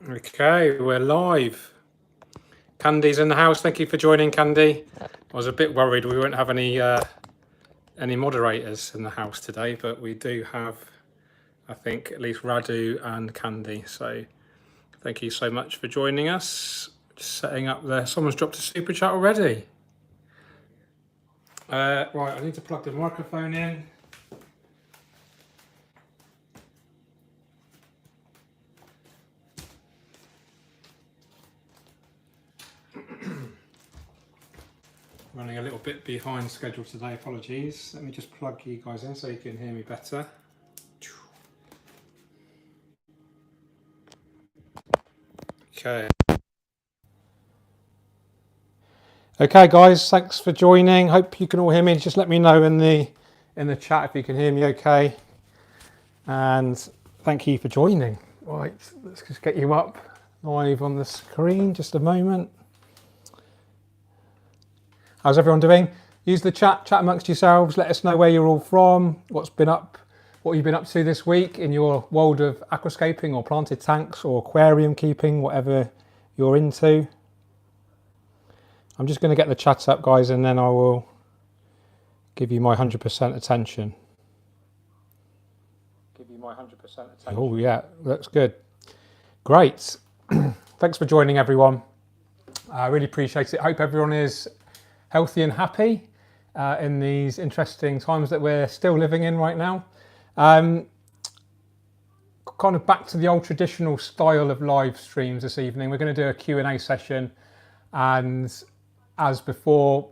Okay, we're live. Candy's in the house. Thank you for joining, Candy. I was a bit worried we won't have any moderators in the house today, but we do have, I think, at least Radu and Candy. So thank you so much for joining us. Just setting up there. Someone's dropped a super chat already. Right, I need to plug the microphone in. Running a little bit behind schedule today, apologies. Let me just plug you guys in so you can hear me better. Okay. Okay, guys, thanks for joining. Hope you can all hear me. Just let me know in the chat if you can hear me okay. And thank you for joining. Right, let's just get you up live on the screen. Just a moment. How's everyone doing? Use the chat amongst yourselves. Let us know where you're all from, what you've been up to this week in your world of aquascaping or planted tanks or aquarium keeping, whatever you're into. I'm just going to get the chat up, guys, and then I will give you my 100% attention. Oh, yeah, that's good. Great. Thanks for joining, everyone. I really appreciate it. Hope everyone is healthy and happy in these interesting times that we're still living in right now. Kind of back to the old traditional style of live streams this evening. We're going to do a Q&A session, and as before,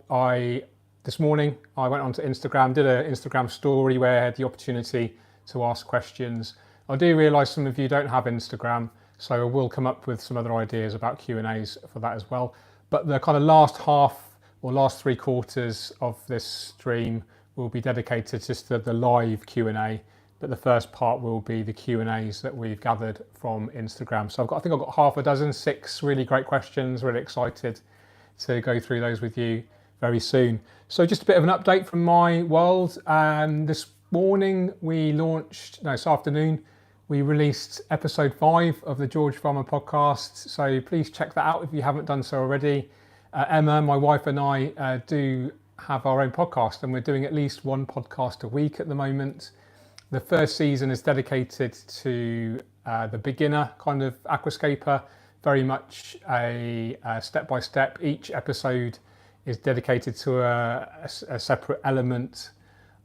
this morning I went onto Instagram, did an Instagram story where I had the opportunity to ask questions. I do realise some of you don't have Instagram, so I will come up with some other ideas about Q&As for that as well. But the kind of last half or last 3/4 of this stream will be dedicated just to the live Q&A, but the first part will be the Q&As that we've gathered from Instagram. So I think I've got half a dozen, 6 really great questions. Really excited to go through those with you very soon. So just a bit of an update from my world. This afternoon, we released episode 5 of the George Farmer podcast. So please check that out if you haven't done so already. Emma, my wife, and I do have our own podcast, and we're doing at least one podcast a week at the moment. The first season is dedicated to the beginner kind of aquascaper, very much a step-by-step. Each episode is dedicated to a separate element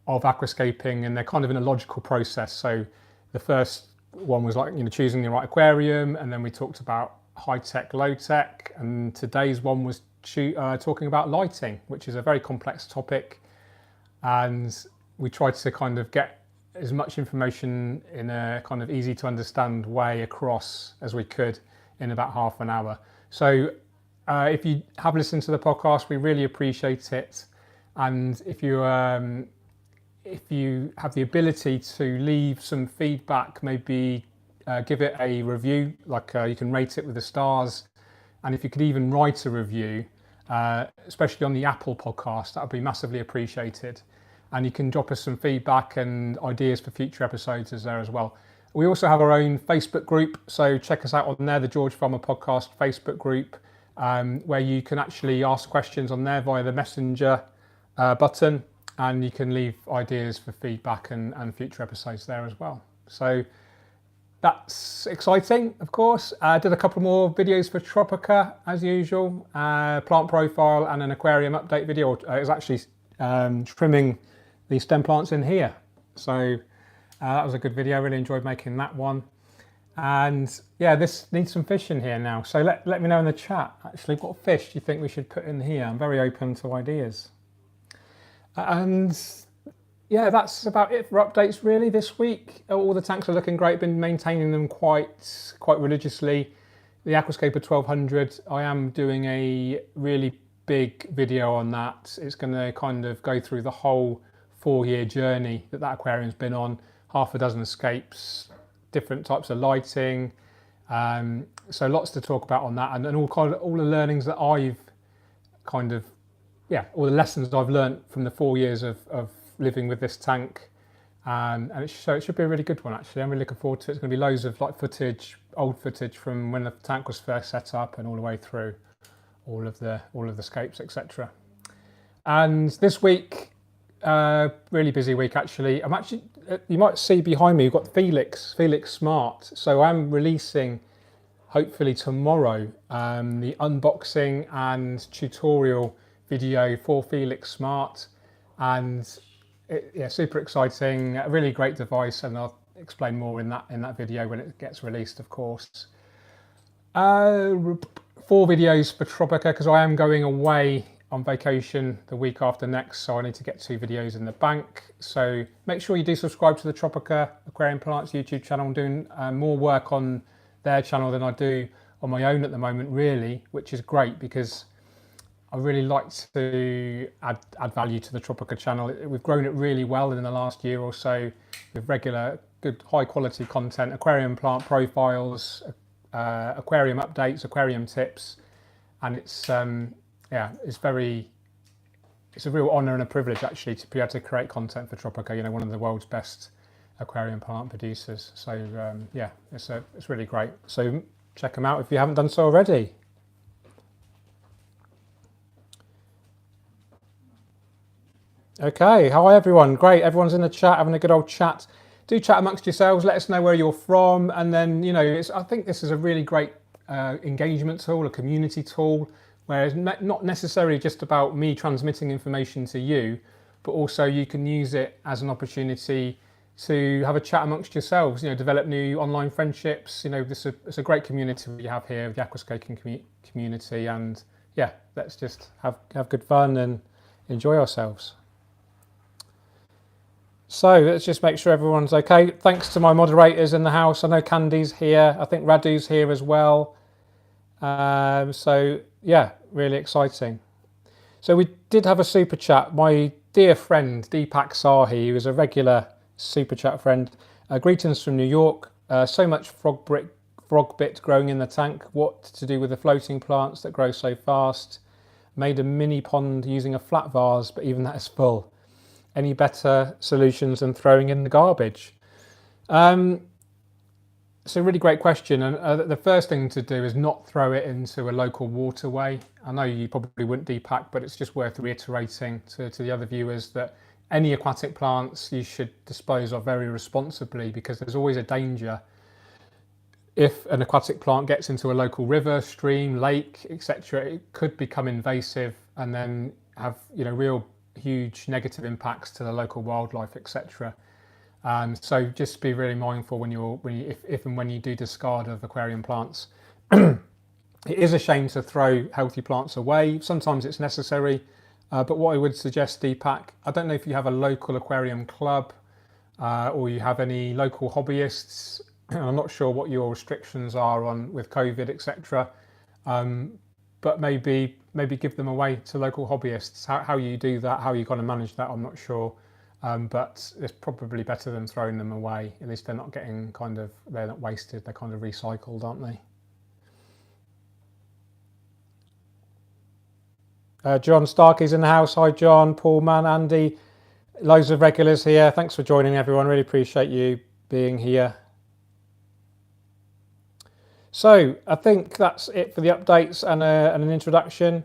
of aquascaping, and they're kind of in a logical process. So the first one was like, choosing the right aquarium, and then we talked about high-tech, low-tech, and today's one was talking about lighting, which is a very complex topic, and we tried to kind of get as much information in a kind of easy to understand way across as we could in about half an hour. So if you have listened to the podcast, we really appreciate it, and if you have the ability to leave some feedback, maybe give it a review, like you can rate it with the stars, and if you could even write a review, especially on the Apple podcast, that would be massively appreciated. And you can drop us some feedback and ideas for future episodes there as well. We also have our own Facebook group, so check us out on there, the George Farmer Podcast Facebook group, where you can actually ask questions on there via the messenger button, and you can leave ideas for feedback and future episodes there as well. So that's exciting, of course. I did a couple more videos for Tropica, as usual, plant profile and an aquarium update video. It was actually trimming the stem plants in here. So that was a good video. I really enjoyed making that one. And yeah, this needs some fish in here now. So let me know in the chat, actually, what fish do you think we should put in here? I'm very open to ideas. And yeah, that's about it for updates really this week. All the tanks are looking great, been maintaining them quite religiously. The Aquascape 1200, I am doing a really big video on that. It's going to kind of go through the whole 4-year journey that aquarium's been on, half a dozen escapes, different types of lighting. So lots to talk about on that, and all the learnings that I've all the lessons I've learned from the 4 years of living with this tank, and so it should be a really good one actually. I'm really looking forward to it. It's going to be loads of footage old footage from when the tank was first set up and all the way through all of the scapes, etc. And this week, really busy week actually. You might see behind me, we've got Felix Smart. So I'm releasing, hopefully tomorrow, the unboxing and tutorial video for Felix Smart, and super exciting, a really great device, and I'll explain more in that video when it gets released, of course. 4 videos for Tropica because I am going away on vacation the week after next, so I need to get 2 videos in the bank. So make sure you do subscribe to the Tropica Aquarium Plants YouTube channel. I'm doing more work on their channel than I do on my own at the moment, really, which is great because I really like to add value to the Tropica channel. We've grown it really well in the last year or so with regular, good, high quality content, aquarium plant profiles, aquarium updates, aquarium tips, and it's a real honour and a privilege actually to be able to create content for Tropica, one of the world's best aquarium plant producers. So it's really great. So check them out if you haven't done so already. Okay, hi everyone. Great, everyone's in the chat having a good old chat. Do chat amongst yourselves. Let us know where you're from, and then I think this is a really great engagement tool, a community tool, where it's not necessarily just about me transmitting information to you, but also you can use it as an opportunity to have a chat amongst yourselves, develop new online friendships. It's a great community we have here, the Aquascaping community, and let's just have good fun and enjoy ourselves. So let's just make sure everyone's okay. Thanks to my moderators in the house. I know Candy's here. I think Radu's here as well. Really exciting. So we did have a super chat. My dear friend Deepak Sahi, who is a regular super chat friend. Greetings from New York. So much frog bit growing in the tank. What to do with the floating plants that grow so fast? Made a mini pond using a flat vase, but even that is full. Any better solutions than throwing in the garbage? It's a really great question, and the first thing to do is not throw it into a local waterway. I know you probably wouldn't, Deepak, but it's just worth reiterating to the other viewers that any aquatic plants you should dispose of very responsibly, because there's always a danger if an aquatic plant gets into a local river, stream, lake, etc. It could become invasive and then have real huge negative impacts to the local wildlife, etc. So just be really mindful if and when you do discard of aquarium plants. It is a shame to throw healthy plants away. Sometimes it's necessary, but what I would suggest, Deepak, I don't know if you have a local aquarium club or you have any local hobbyists. I'm not sure what your restrictions are with COVID, etc. But maybe give them away to local hobbyists. How you do that, how you're going to manage that, I'm not sure. But it's probably better than throwing them away. At least they're not they're not wasted, they're kind of recycled, aren't they? John Starkey's in the house. Hi John, Paul, Man, Andy, loads of regulars here. Thanks for joining everyone, really appreciate you being here. So I think that's it for the updates and an introduction.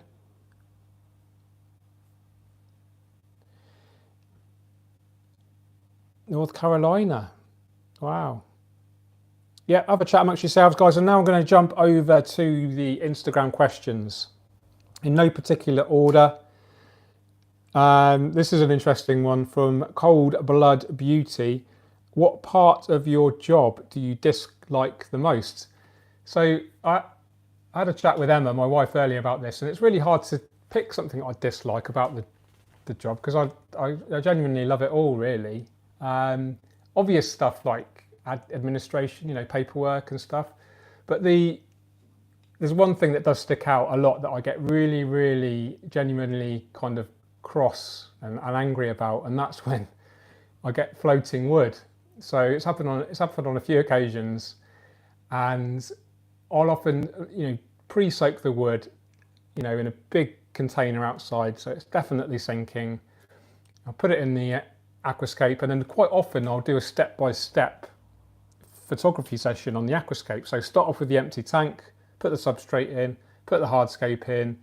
North Carolina. Wow. Yeah, have a chat amongst yourselves, guys. And now I'm going to jump over to the Instagram questions in no particular order. This is an interesting one from Cold Blood Beauty. What part of your job do you dislike the most? So I had a chat with Emma, my wife, earlier about this, and it's really hard to pick something I dislike about the job, because I genuinely love it all, really. Obvious stuff like administration, paperwork and stuff. But there's one thing that does stick out a lot that I get really, really genuinely kind of cross and angry about, and that's when I get floating wood. So it's happened on a few occasions, and I'll often pre-soak the wood in a big container outside, so it's definitely sinking. I'll put it in the Aquascape, and then quite often I'll do a step-by-step photography session on the Aquascape. So start off with the empty tank, put the substrate in, put the hardscape in,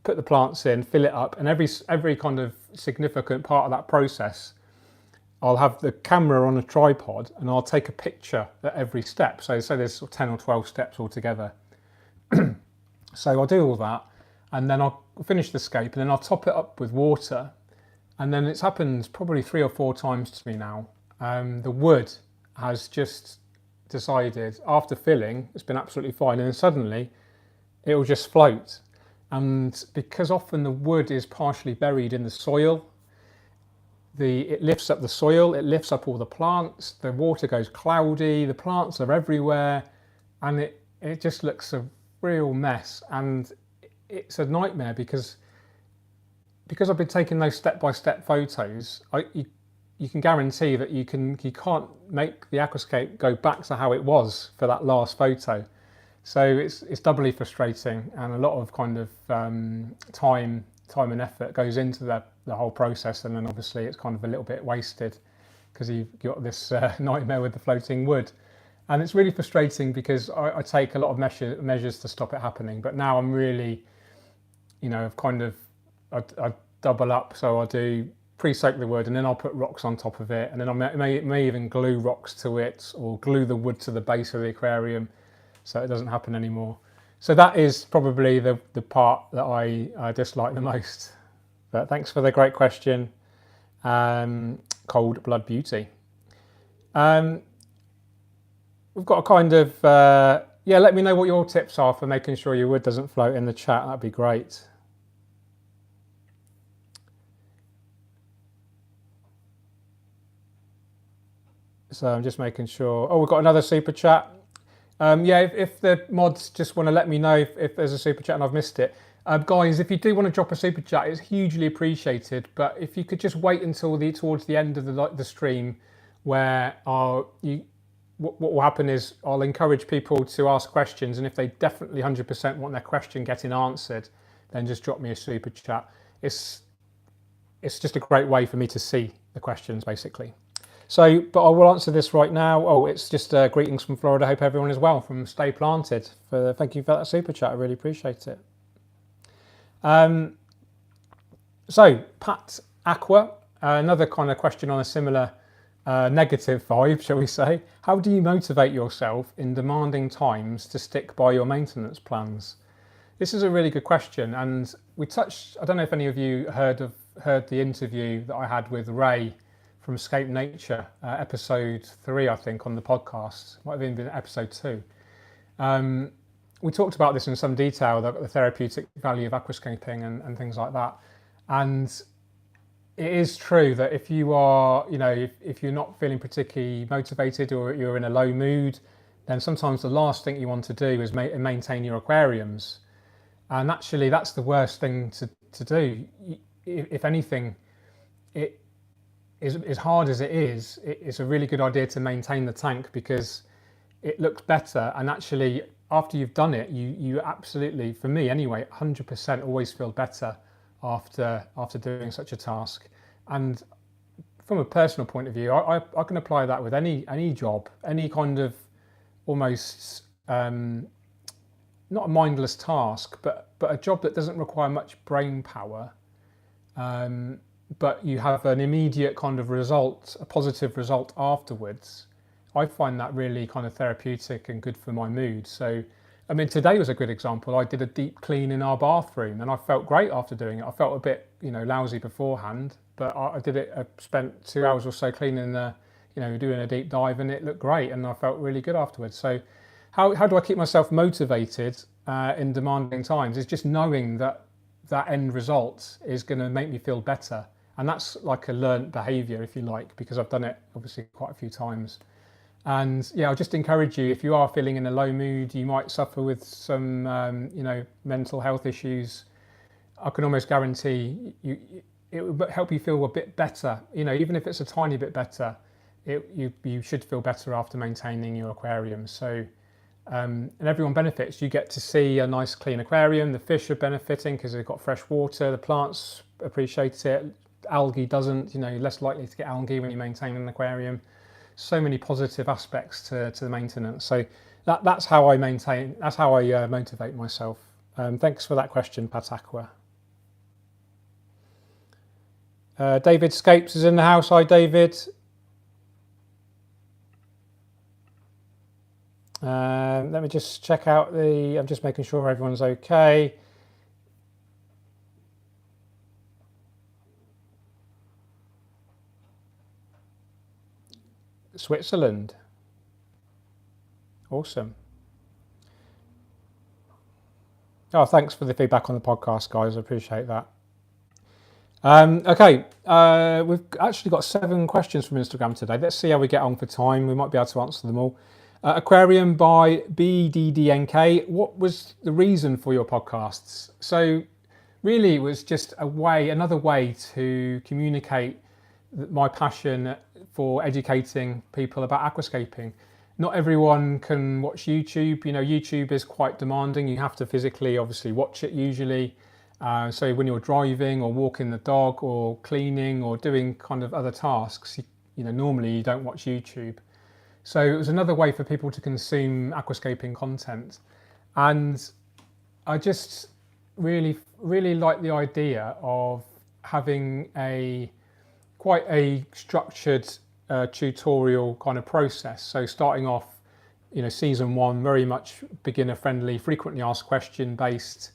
put the plants in, fill it up, and every kind of significant part of that process, I'll have the camera on a tripod and I'll take a picture at every step. So there's 10 or 12 steps altogether. So I'll do all that, and then I'll finish the scape, and then I'll top it up with water. And then it's happened probably 3 or 4 times to me now. The wood has just decided, after filling, it's been absolutely fine, and then suddenly it will just float. And because often the wood is partially buried in the soil, it lifts up the soil, it lifts up all the plants, the water goes cloudy, the plants are everywhere, and it just looks a real mess. And it's a nightmare because I've been taking those step-by-step photos. You can guarantee that you can't make the Aquascape go back to how it was for that last photo. So it's doubly frustrating, and a lot of kind of time and effort goes into the whole process, and then obviously it's kind of a little bit wasted because you've got this nightmare with the floating wood. And it's really frustrating because I take a lot of measures to stop it happening, but now I'm really, I've kind of, I double up, so I do pre-soak the wood, and then I'll put rocks on top of it, and then I may even glue rocks to it, or glue the wood to the base of the aquarium so it doesn't happen anymore. So that is probably the part that I dislike the most. But thanks for the great question, Cold Blood Beauty. We've got a kind of, let me know what your tips are for making sure your wood doesn't float in the chat. That'd be great. So I'm just making sure. Oh, we've got another super chat. If the mods just want to let me know if there's a super chat and I've missed it. Guys, if you do want to drop a super chat, it's hugely appreciated. But if you could just wait until towards the end of the stream, where what will happen is I'll encourage people to ask questions, and if they definitely 100% want their question getting answered, then just drop me a super chat. It's just a great way for me to see the questions, basically. So, but I will answer this right now. Oh, it's just greetings from Florida. Hope everyone is well, from Stay Planted. Thank you for that super chat. I really appreciate it. So, Pat Aqua, another kind of question on a similar negative vibe, shall we say. How do you motivate yourself in demanding times to stick by your maintenance plans? This is a really good question, and we touched, I don't know if any of you heard the interview that I had with Ray from Escape Nature, episode 3, I think, on the podcast. Might have even been episode 2. We talked about this in some detail, the therapeutic value of aquascaping and things like that. And it is true that if you are, if you're not feeling particularly motivated, or you're in a low mood, then sometimes the last thing you want to do is maintain your aquariums. And actually, that's the worst thing to do. If anything, as hard as it is, it's a really good idea to maintain the tank, because it looks better. And actually, after you've done it, you absolutely, for me anyway, 100% always feel better after doing such a task. And from a personal point of view, I can apply that with any job, any kind of almost not a mindless task, but a job that doesn't require much brain power. But you have an immediate kind of result, a positive result afterwards. I find that really kind of therapeutic and good for my mood. So, I mean, today was a good example. I did a deep clean in our bathroom, and I felt great after doing it. I felt a bit, lousy beforehand, but I did it. I spent 2 hours or so cleaning doing a deep dive, and it looked great, and I felt really good afterwards. So, how do I keep myself motivated in demanding times? Is just knowing that end result is going to make me feel better. And that's like a learned behaviour, if you like, because I've done it obviously quite a few times. And I'll just encourage you, if you are feeling in a low mood, you might suffer with some, mental health issues. I can almost guarantee it will help you feel a bit better. Even if it's a tiny bit better, you should feel better after maintaining your aquarium. So, and everyone benefits. You get to see a nice clean aquarium. The fish are benefiting because they've got fresh water. The plants appreciate it. Algae doesn't, you're less likely to get algae when you maintain an aquarium. so many positive aspects to the maintenance. So that's how I motivate myself. Thanks for that question, Patakwa. David Scapes is in the house. Hi, David. Let me just check out I'm just making sure everyone's okay. Switzerland. Awesome. Oh, thanks for the feedback on the podcast, guys. I appreciate that. Okay, we've actually got 7 questions from Instagram today. Let's see how we get on for time. We might be able to answer them all. Aquarium by BDDNK. What was the reason for your podcasts? So really it was just another way to communicate my passion for educating people about aquascaping. Not everyone can watch YouTube. YouTube is quite demanding. You have to physically, obviously, watch it usually. So when you're driving or walking the dog or cleaning or doing kind of other tasks, normally you don't watch YouTube. So it was another way for people to consume aquascaping content. And I just really, really like the idea of having quite a structured tutorial kind of process. So starting off, season 1, very much beginner friendly, frequently asked question based.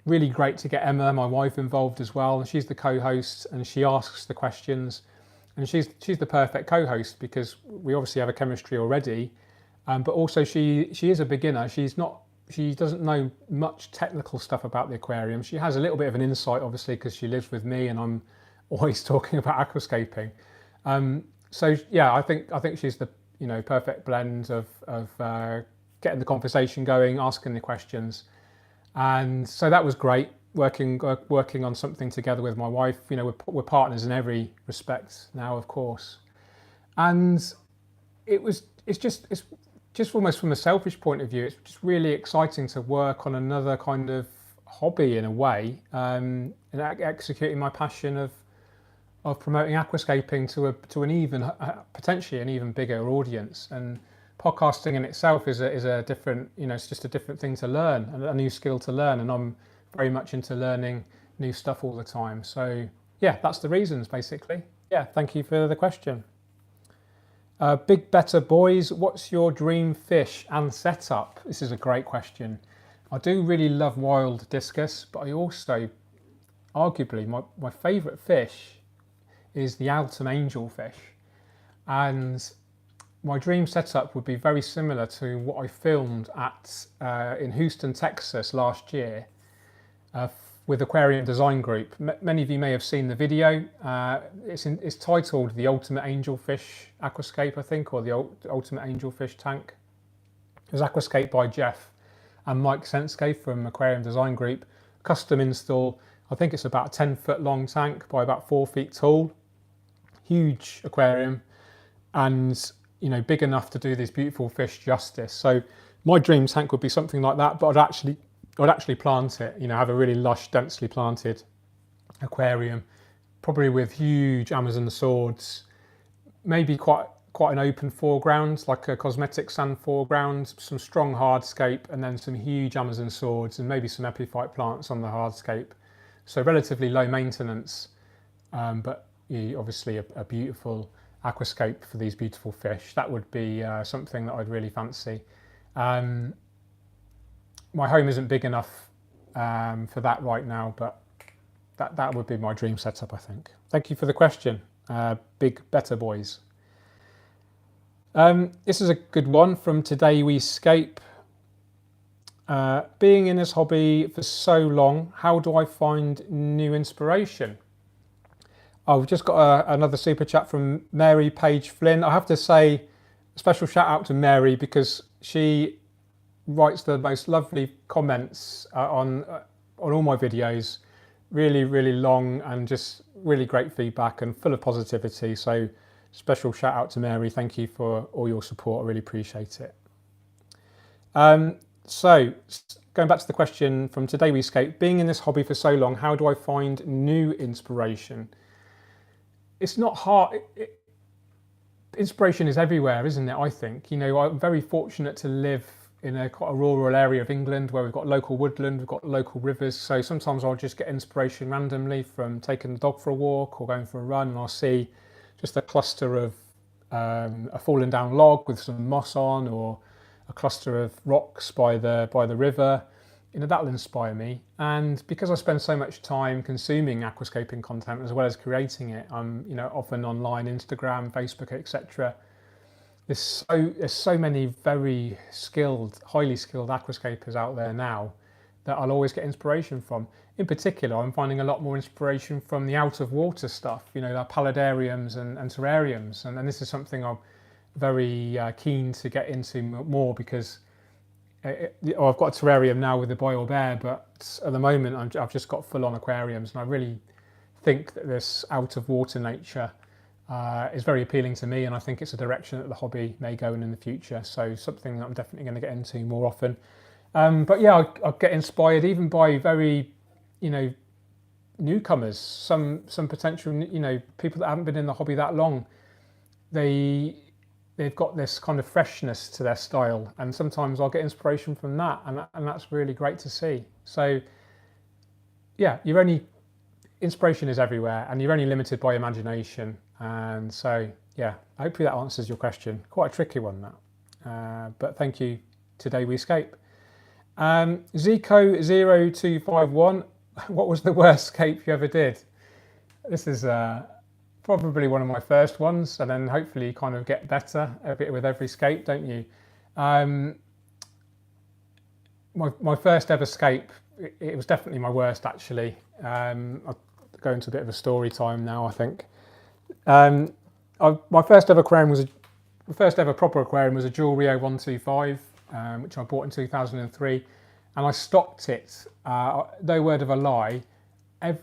Really great to get Emma, my wife, involved as well. She's the co-host and she asks the questions. And she's the perfect co-host because we obviously have a chemistry already, but also she is a beginner. She doesn't know much technical stuff about the aquarium. She has a little bit of an insight, obviously, because she lives with me and I'm always talking about aquascaping. So yeah, I think she's the perfect blend of getting the conversation going, asking the questions, and so that was great. Working on something together with my wife. We're partners in every respect now, of course, and it's just almost from a selfish point of view. It's just really exciting to work on another kind of hobby in a way, and executing my passion of promoting aquascaping to an even potentially an even bigger audience. And podcasting in itself is a different, it's just a different thing to learn, a new skill to learn, and I'm very much into learning new stuff all the time. So yeah, that's the reasons basically. Yeah, thank you for the question. Big Better Boys, what's your dream fish and setup? This is a great question. I do really love wild discus, but I also, arguably, my favourite fish is the Alton angelfish. And my dream setup would be very similar to what I filmed in Houston, Texas last year with Aquarium Design Group. Many of you may have seen the video. It's titled The Ultimate Angelfish Aquascape, I think, or The Ultimate Angelfish Tank. It was aquascaped by Jeff and Mike Senske from Aquarium Design Group. Custom install. I think it's about a 10-foot long tank by about 4 feet tall. Huge aquarium, and big enough to do these beautiful fish justice. So my dream tank would be something like that, but I'd actually plant it, have a really lush, densely planted aquarium, probably with huge Amazon swords, maybe quite an open foreground, like a cosmetic sand foreground, some strong hardscape, and then some huge Amazon swords and maybe some epiphyte plants on the hardscape. So relatively low maintenance, but obviously a beautiful aquascape for these beautiful fish. That would be something that I'd really fancy. My home isn't big enough for that right now, but that would be my dream setup, I think. Thank you for the question, Big Better Boys. This is a good one from Today We Scape. Being in this hobby for so long, how do I find new inspiration? I've just got another super chat from Mary Page Flynn. I have to say a special shout out to Mary because she writes the most lovely comments on all my videos. Really, really long and just really great feedback and full of positivity. So special shout out to Mary. Thank you for all your support. I really appreciate it. So going back to the question from Today We Skate, being in this hobby for so long, how do I find new inspiration? It's not hard. inspiration is everywhere, isn't it? I think, I'm very fortunate to live in quite a rural area of England where we've got local woodland, we've got local rivers. So sometimes I'll just get inspiration randomly from taking the dog for a walk or going for a run, and I'll see just a cluster of a fallen down log with some moss on, or a cluster of rocks by the river. That'll inspire me. And because I spend so much time consuming aquascaping content as well as creating it, I'm often online, Instagram, Facebook, etc. There's so many very skilled, highly skilled aquascapers out there now that I'll always get inspiration from. In particular, I'm finding a lot more inspiration from the out of water stuff, the paludariums and terrariums. And this is something I'm very keen to get into more, because I've got a terrarium now with a boiled air, but at the moment I've just got full on aquariums, and I really think that this out of water nature is very appealing to me, and I think it's a direction that the hobby may go in the future. So something that I'm definitely going to get into more often. But yeah, I get inspired even by very, newcomers, some potential, people that haven't been in the hobby that long. They've got this kind of freshness to their style, and sometimes I'll get inspiration from that, and that's really great to see. So yeah, inspiration is everywhere, and you're only limited by imagination. And so yeah, hopefully that answers your question. Quite a tricky one, that. But thank you to Daywescape. Zico0251, what was the worst scape you ever did? This is probably one of my first ones, and then hopefully you kind of get better a bit with every scape, don't you? My first ever scape, it was definitely my worst, actually. I'll go into a bit of a story time now, I think. My first ever proper aquarium was a Jewel Rio 125, which I bought in 2003, and I stocked it. No word of a lie. I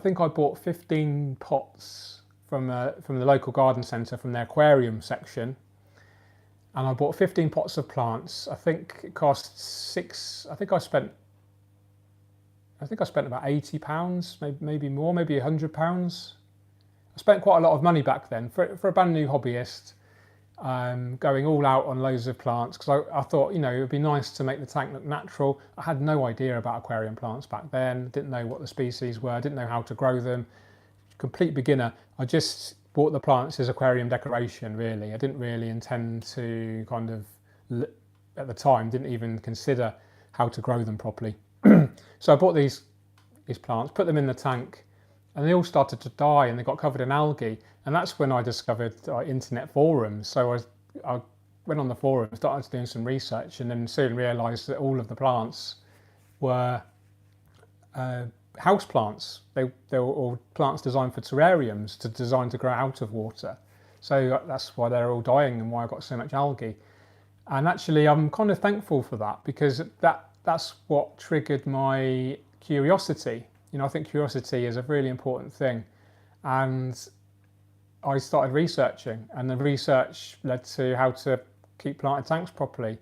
think I bought 15 pots from the local garden centre, from their aquarium section, and I bought 15 pots of plants. I think it cost I think I spent about £80, maybe more, maybe £100. I spent quite a lot of money back then for a brand new hobbyist, going all out on loads of plants, because I thought, it would be nice to make the tank look natural. I had no idea about aquarium plants back then, didn't know what the species were, didn't know how to grow them. Complete beginner. I just bought the plants as aquarium decoration, really. I didn't really intend to at the time, didn't even consider how to grow them properly. So I bought these plants, put them in the tank, and they all started to die, and they got covered in algae. And that's when I discovered internet forums. So I went on the forum, started doing some research, and then soon realised that all of the plants were house plants. They were all plants designed for terrariums, designed to grow out of water. So that's why they're all dying, and why I got so much algae. And actually, I'm kind of thankful for that, because that's what triggered my curiosity. I think curiosity is a really important thing. And I started researching, and the research led to how to keep planted tanks properly.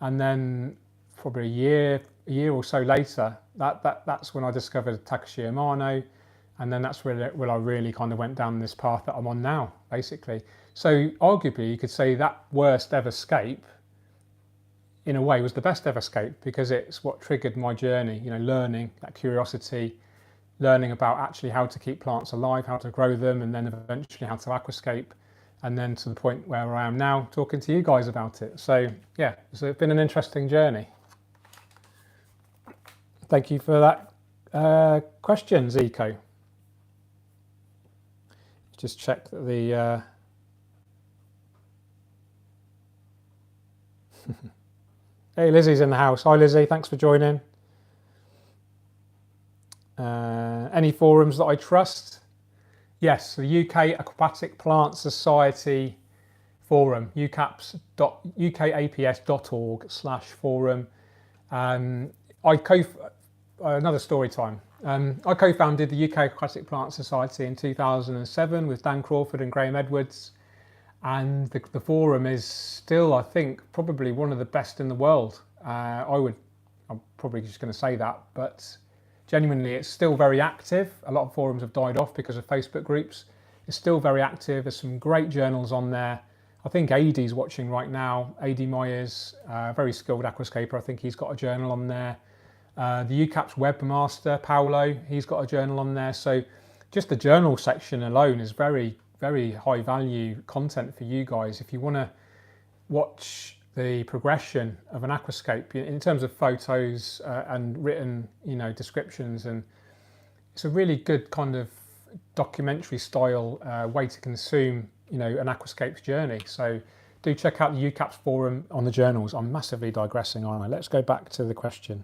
And then probably a year or so later, that's when I discovered Takashi Amano, and then that's where I really kind of went down this path that I'm on now, basically. So arguably, you could say that worst ever scape, in a way, was the best ever scape, because it's what triggered my journey. Learning, that curiosity, learning about actually how to keep plants alive, how to grow them, and then eventually how to aquascape, and then to the point where I am now, talking to you guys about it. So yeah, it's been an interesting journey. Thank you for that question, Zico. Just check that the... Hey, Lizzie's in the house. Hi, Lizzie. Thanks for joining. Any forums that I trust? Yes, the UK Aquatic Plant Society forum, ukaps.org/forum. Another story time. I co-founded the UK Aquatic Plant Society in 2007 with Dan Crawford and Graham Edwards. And the forum is still, I think, probably one of the best in the world. I'm probably just going to say that, but genuinely, it's still very active. A lot of forums have died off because of Facebook groups. It's still very active. There's some great journals on there. I think AD's watching right now. AD Myers, very skilled aquascaper. I think he's got a journal on there. The UCAP's webmaster, Paolo, he's got a journal on there. So just the journal section alone is very, very high value content for you guys. If you want to watch the progression of an aquascape in terms of photos and written, descriptions, and it's a really good kind of documentary style way to consume, an aquascape's journey. So do check out the UCAP's forum on the journals. I'm massively digressing, aren't I? Let's go back to the question.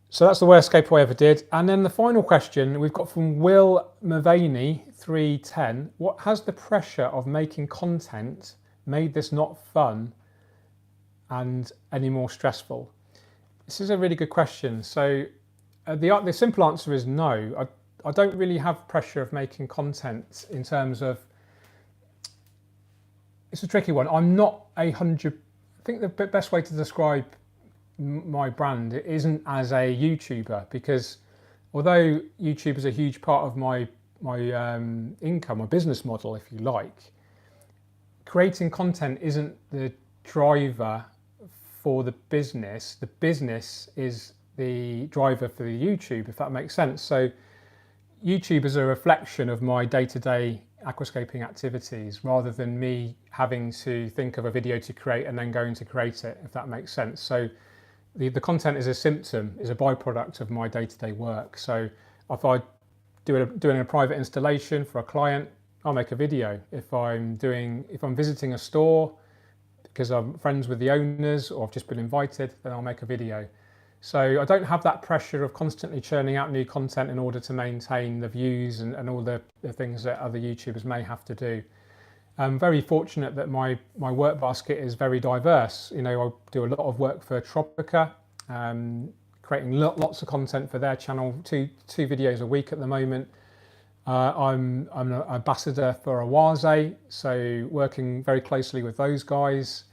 So that's the worst scape I ever did. And then the final question we've got from Will Mulvaney 310. What has the pressure of making content made this not fun and any more stressful? This is a really good question. So the simple answer is no. I don't really have pressure of making content in terms of, it's a tricky one. I'm not 100, I think the best way to describe my brand isn't as a YouTuber, because although YouTube is a huge part of my income, my business model, if you like, creating content isn't the driver for the business. The business is the driver for the YouTube, if that makes sense. So YouTube is a reflection of my day-to-day aquascaping activities, rather than me having to think of a video to create and then going to create it, if that makes sense. So the content is a symptom, is a byproduct of my day-to-day work. So if I doing a private installation for a client, I'll make a video. If I'm visiting a store because I'm friends with the owners or I've just been invited, then I'll make a video. So I don't have that pressure of constantly churning out new content in order to maintain the views and all the things that other YouTubers may have to do. I'm very fortunate that my work basket is very diverse. I do a lot of work for Tropica, creating lots of content for their channel, two videos a week at the moment. I'm an ambassador for Awase, so working very closely with those guys.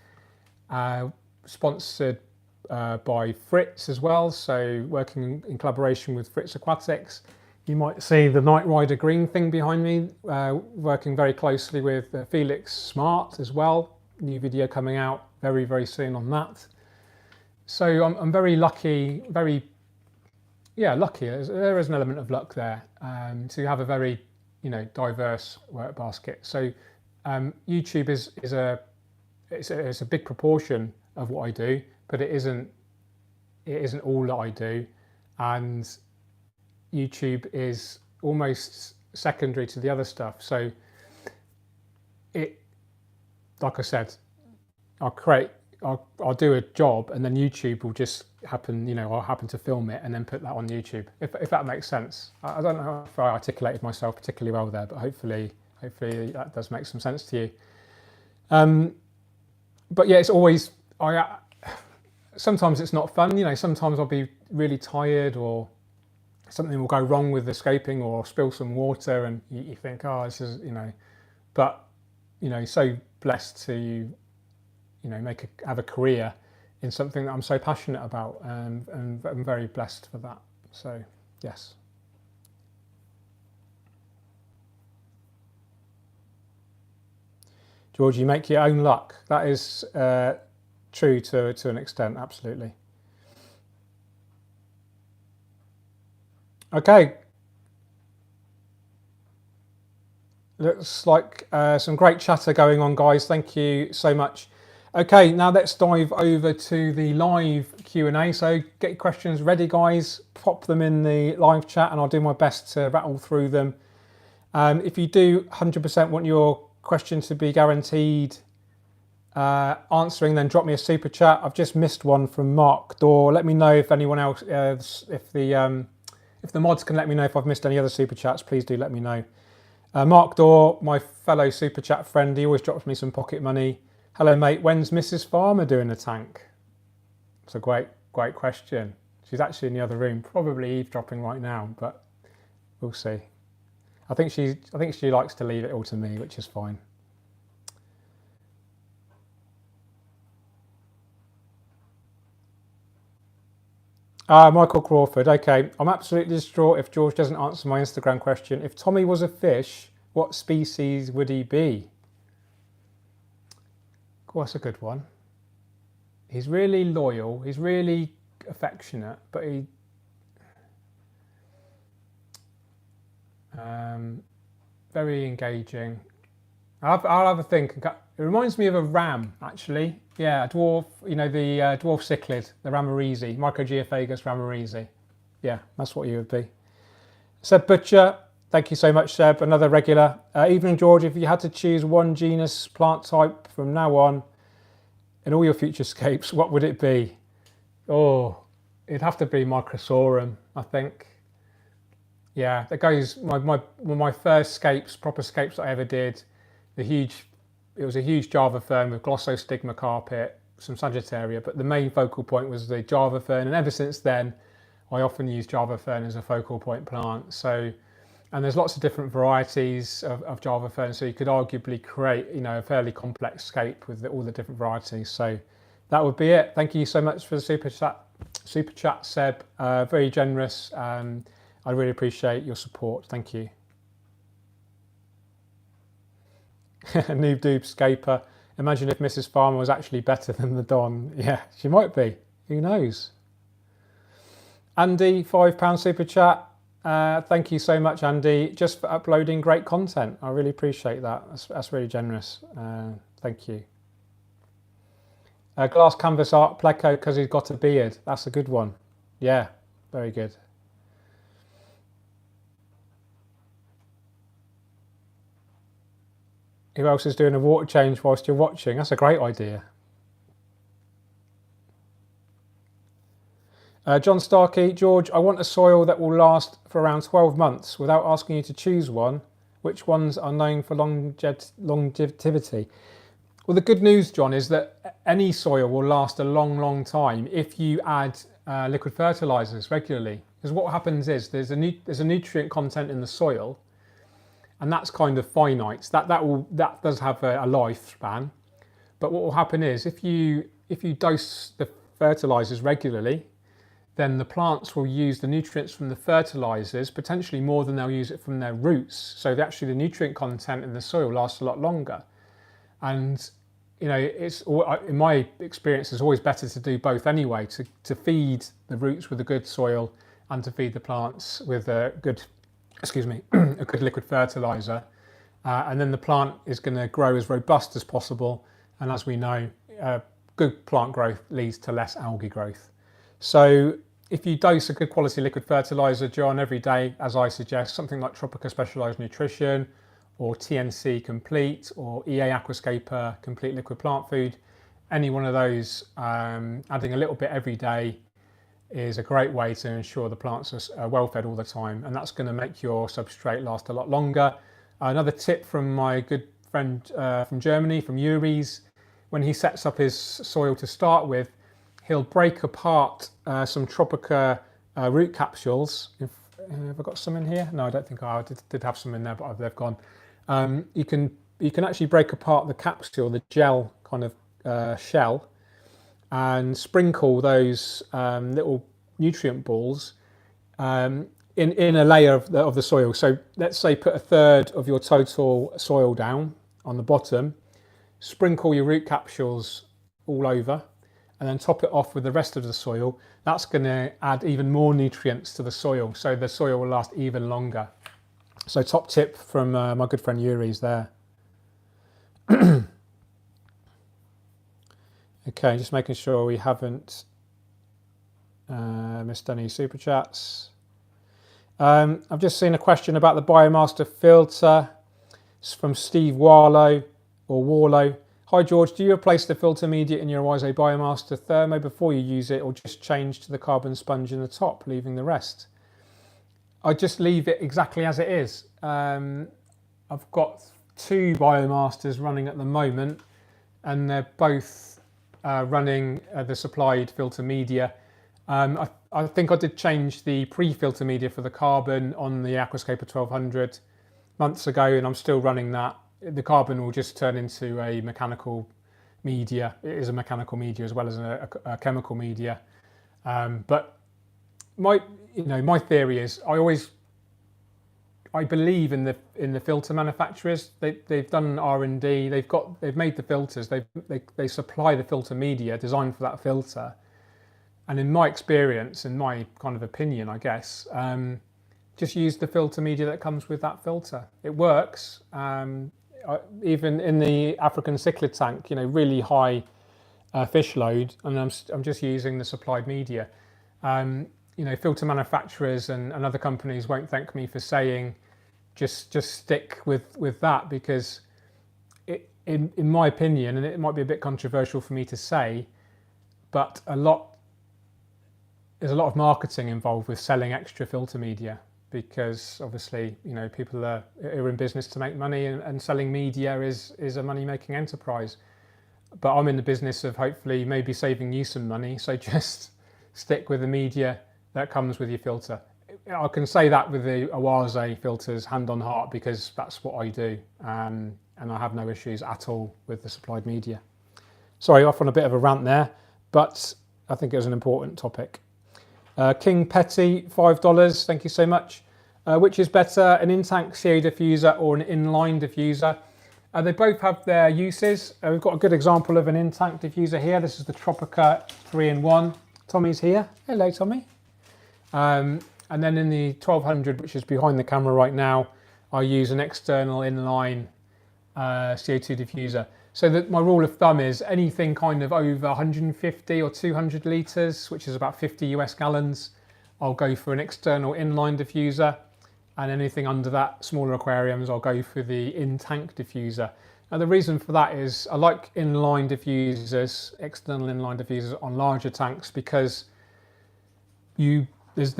Sponsored by Fritz as well, so working in collaboration with Fritz Aquatics. You might see the Night Rider green thing behind me, working very closely with Felix Smart as well. New video coming out very, very soon on that. So I'm very lucky, lucky. There is an element of luck there to have a very, diverse work basket. So YouTube is a big proportion of what I do, but it isn't all that I do, and YouTube is almost secondary to the other stuff. So like I said, I'll do a job and then YouTube will just happen, I'll happen to film it and then put that on YouTube, if that makes sense. I don't know if I articulated myself particularly well there, but hopefully that does make some sense to you. But yeah, it's always, sometimes it's not fun, sometimes I'll be really tired or something will go wrong with escaping or spill some water and you think, this is, but, so blessed to, have a career in something that I'm so passionate about, and I'm very blessed for that. So, yes. George, you make your own luck. That is true to an extent, absolutely. Okay. Looks like some great chatter going on, guys. Thank you so much. Okay, now let's dive over to the live Q&A. So get your questions ready, guys. Pop them in the live chat and I'll do my best to rattle through them. If you do 100% want your question to be guaranteed answering, then drop me a super chat. I've just missed one from Mark Dorr. Let me know if anyone else, if the mods can let me know if I've missed any other super chats, please do let me know. Mark Dorr, my fellow super chat friend, he always drops me some pocket money. Hello mate, when's Mrs. Farmer doing the tank? It's a great question. She's actually in the other room, probably eavesdropping right now, but we'll see. I think she likes to leave it all to me, which is fine. Michael Crawford, okay. I'm absolutely distraught if George doesn't answer my Instagram question. If Tommy was a fish, what species would he be? Oh, that's a good one. He's really loyal. He's really affectionate, but he very engaging. I'll have a think. It reminds me of a ram, actually. Yeah, a dwarf. You know, the dwarf cichlid, the Ramarisi, Microgeophagus ramarisi. Yeah, that's what you would be. Seb Butcher, thank you so much, Seb. Another regular. Evening, George. If you had to choose one genus plant type from now on in all your future scapes, what would it be? Oh, it'd have to be Microsorum, I think. Yeah, that goes my first scapes, proper scapes that I ever did. It was a huge Java fern with glossostigma carpet, some Sagittaria, but the main focal point was the Java fern, and ever since then, I often use Java fern as a focal point plant. So, and there's lots of different varieties of Java fern, so you could arguably create, you know, a fairly complex scape with all the different varieties. So, that would be it. Thank you so much for the super chat, Seb. Very generous. I really appreciate your support. Thank you. Noob Doob Scaper. Imagine if Mrs. Farmer was actually better than the Don. Yeah, she might be. Who knows? Andy, £5 super chat. Thank you so much, Andy, just for uploading great content. I really appreciate that. That's really generous. Thank you. Glass Canvas Art, Pleco, because he's got a beard. That's a good one. Yeah, very good. Who else is doing a water change whilst you're watching? That's a great idea. John Starkey, George, I want a soil that will last for around 12 months without asking you to choose one. Which ones are known for longevity? Well, the good news, John, is that any soil will last a long, long time if you add liquid fertilizers regularly. Because what happens is there's a nutrient content in the soil, and that's kind of finite. That does have a lifespan. But what will happen is if you dose the fertilizers regularly, then the plants will use the nutrients from the fertilizers potentially more than they'll use it from their roots. So actually the nutrient content in the soil lasts a lot longer. And you know, it's, in my experience, it's always better to do both anyway, to feed the roots with a good soil and to feed the plants with a good, a good liquid fertilizer. And then the plant is going to grow as robust as possible. And as we know, good plant growth leads to less algae growth. So if you dose a good quality liquid fertilizer, John, every day, as I suggest, something like Tropica Specialized Nutrition or TNC Complete or EA Aquascape Complete Liquid Plant Food, any one of those, adding a little bit every day is a great way to ensure the plants are well fed all the time, and that's going to make your substrate last a lot longer. Another tip from my good friend from Germany, from Yuri's, when he sets up his soil to start with, he'll break apart some Tropica root capsules. Have I got some in here? No, I don't think I did have some in there, but they've gone. You can actually break apart the capsule, the gel kind of shell, and sprinkle those little nutrient balls in a layer of the soil. So let's say put a third of your total soil down on the bottom, sprinkle your root capsules all over, and then top it off with the rest of the soil. That's going to add even more nutrients to the soil, so the soil will last even longer. So top tip from my good friend Yuri's there. Okay, just making sure we haven't missed any super chats. I've just seen a question about the Biomaster filter. It's from Steve Warlow. Hi George, do you replace the filter media in your Wise Biomaster Thermo before you use it, or just change to the carbon sponge in the top, leaving the rest? I just leave it exactly as it is. I've got 2 Biomasters running at the moment, and they're both running the supplied filter media. I think I did change the pre-filter media for the carbon on the Aquascape 1200 months ago, and I'm still running that. The carbon will just turn into a mechanical media. It is a mechanical media as well as a chemical media. But my theory is I I believe in the filter manufacturers. They've done R&D. They've made the filters. They supply the filter media designed for that filter. And in my experience, in my kind of opinion, I guess, just use the filter media that comes with that filter. It works. Even in the African cichlid tank, really high fish load, and I'm just using the supplied media. Filter manufacturers and other companies won't thank me for saying just stick with that, because in my opinion, and it might be a bit controversial for me to say, but there's a lot of marketing involved with selling extra filter media, because obviously people are in business to make money, and selling media is a money-making enterprise. But I'm in the business of hopefully maybe saving you some money, so just stick with the media that comes with your filter. I can say that with the Awase filters hand on heart, because that's what I do, and I have no issues at all with the supplied media. Sorry, off on a bit of a rant there, but I think it was an important topic. King Petty, $5, thank you so much. Which is better, an in-tank CO diffuser or an inline diffuser? They both have their uses. We've got a good example of an in-tank diffuser here. This is the Tropica 3-in-1. Tommy's here. Hello, Tommy. And then in the 1200, which is behind the camera right now, I use an external inline CO2 diffuser. So that my rule of thumb is anything kind of over 150 or 200 litres, which is about 50 US gallons, I'll go for an external inline diffuser. And anything under that, smaller aquariums, I'll go for the in-tank diffuser. Now the reason for that is I like inline diffusers, external inline diffusers on larger tanks, because there's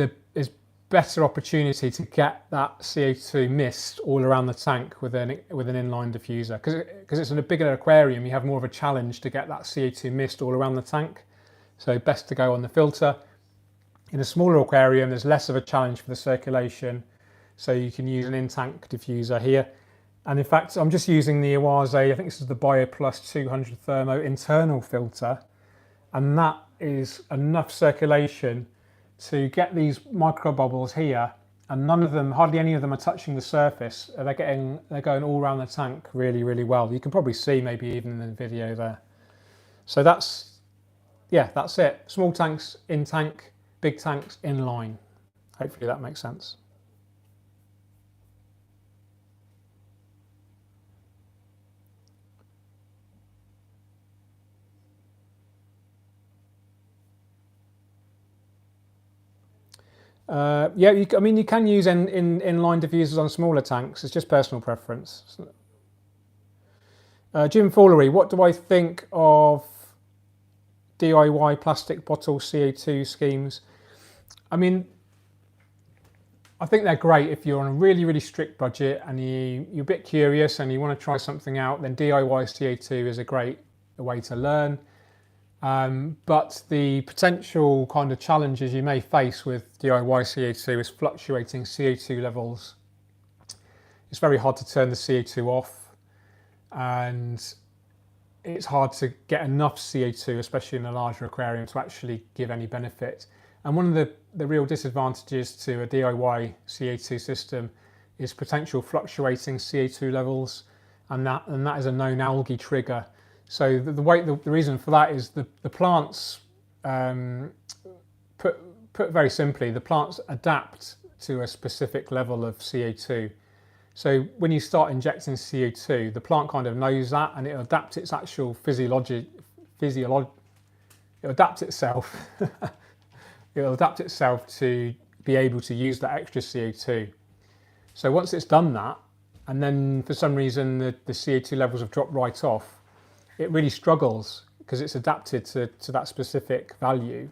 better opportunity to get that CO2 mist all around the tank with an inline diffuser. Because it's in a bigger aquarium, you have more of a challenge to get that CO2 mist all around the tank. So best to go on the filter. In a smaller aquarium, there's less of a challenge for the circulation. So you can use an in-tank diffuser here. And in fact, I'm just using the Awase, I think this is the Bioplus 200 Thermo internal filter. And that is enough circulation to get these micro bubbles here, and hardly any of them are touching the surface. They're going all around the tank really, really well. You can probably see maybe even in the video there. So that's it. Small tanks in tank, big tanks in line. Hopefully that makes sense. You can use inline diffusers on smaller tanks. It's just personal preference. Jim Foolery, what do I think of DIY plastic bottle CO2 schemes? I think they're great if you're on a really, really strict budget and you're a bit curious and you want to try something out. Then DIY CO2 is a great way to learn. But the potential kind of challenges you may face with DIY CO2 is fluctuating CO2 levels. It's very hard to turn the CO2 off, and it's hard to get enough CO2, especially in a larger aquarium, to actually give any benefit. And one of the real disadvantages to a DIY CO2 system is potential fluctuating CO2 levels, and that is a known algae trigger. So the reason for that is the plants, put very simply, the plants adapt to a specific level of CO2. So when you start injecting CO2, the plant kind of knows that, and it'll adapt its actual it'll adapt itself. It'll adapt itself to be able to use that extra CO2. So once it's done that, and then for some reason the CO2 levels have dropped right off, it really struggles because it's adapted to that specific value.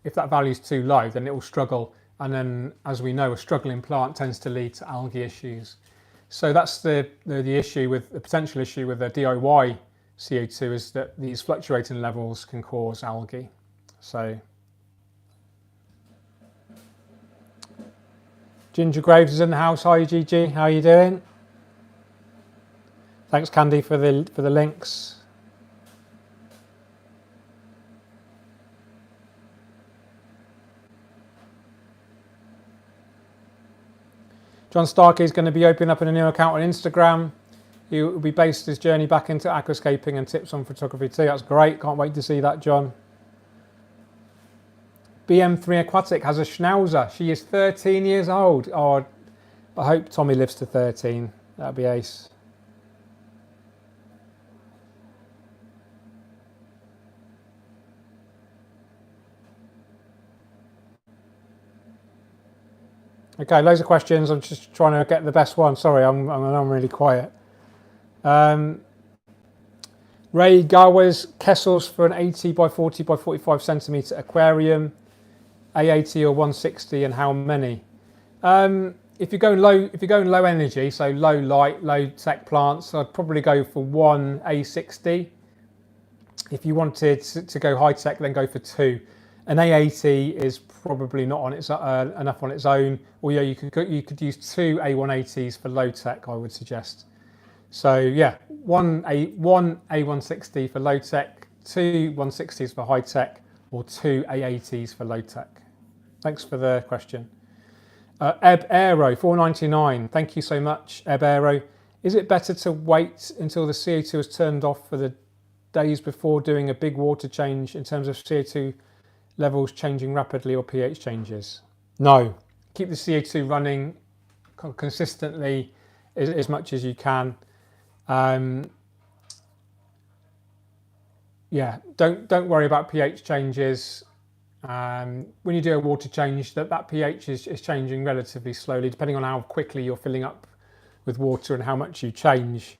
If that value is too low, then it will struggle. And then, as we know, a struggling plant tends to lead to algae issues. So that's the potential issue with the DIY CO2, is that these fluctuating levels can cause algae. So Ginger Graves is in the house. Hi GG, how are you doing? Thanks Candy for the links. John Starkey is going to be opening up a new account on Instagram. He will be based his journey back into aquascaping and tips on photography too. That's great. Can't wait to see that, John. BM3 Aquatic has a schnauzer. She is 13 years old. Oh, I hope Tommy lives to 13. That'd be ace. Okay, loads of questions. I'm just trying to get the best one. Sorry, I'm really quiet. Ray Gawes Kessels for an 80 by 40 by 45 centimetre aquarium, A80 or 160, and how many? If you're going low energy, so low light, low tech plants, I'd probably go for one A60. If you wanted to go high tech, then go for two. An A80 is probably not on its enough on its own. Or yeah, you could use two A180s for low tech, I would suggest. So yeah, one A160 for low tech, two 160s for high tech, or two A80s for low tech. Thanks for the question. Eb Aero 499. Thank you so much, Eb Aero. Is it better to wait until the CO2 is turned off for the days before doing a big water change in terms of CO2 levels changing rapidly or pH changes? No. Keep the CO2 running consistently as much as you can. Yeah, don't worry about pH changes. When you do a water change, that pH is changing relatively slowly, depending on how quickly you're filling up with water and how much you change.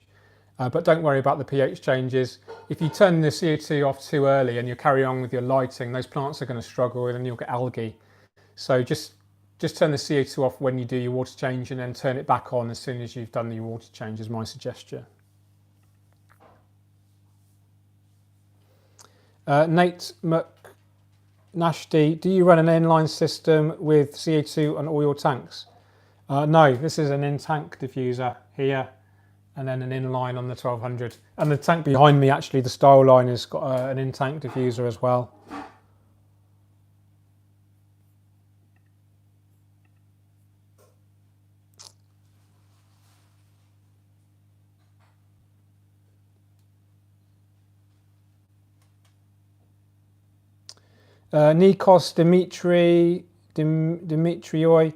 But don't worry about the pH changes. If you turn the CO2 off too early and you carry on with your lighting, those plants are going to struggle and you'll get algae. So just turn the CO2 off when you do your water change and then turn it back on as soon as you've done your water change, is my suggestion. Nate McNashty, do you run an inline system with CO2 on all your tanks? No, this is an in-tank diffuser here, and then an inline on the 1200. And the tank behind me, actually, the style line has got an in-tank diffuser as well. Nikos Dimitrioi,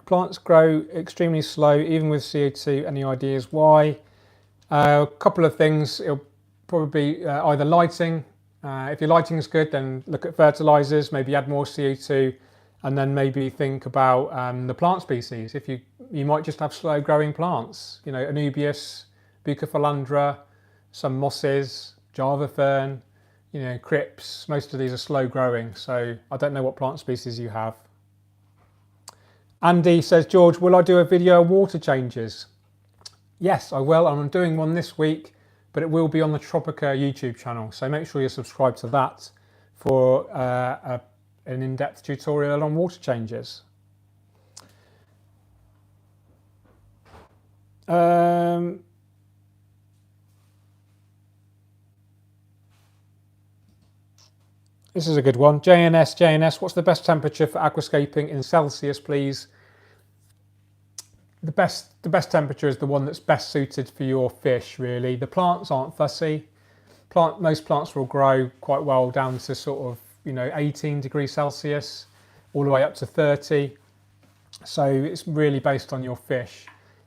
plants grow extremely slow even with CO2. Any ideas why? A couple of things. It'll probably be either lighting. If your lighting is good, then look at fertilizers, maybe add more CO2, and then maybe think about the plant species. If you might just have slow growing plants, you know, Anubias, Bucophilandra, some mosses, Java fern, you know, crypts. Most of these are slow growing, so I don't know what plant species you have. Andy says, George, will I do a video of water changes? Yes, I will. I'm doing one this week, but it will be on the Tropica YouTube channel. So make sure you're subscribed to that for an in-depth tutorial on water changes. This is a good one. JNS, what's the best temperature for aquascaping in Celsius, please? The best temperature is the one that's best suited for your fish, really. The plants aren't fussy. Most plants will grow quite well down to sort of, you know, 18 degrees Celsius, all the way up to 30. So it's really based on your fish.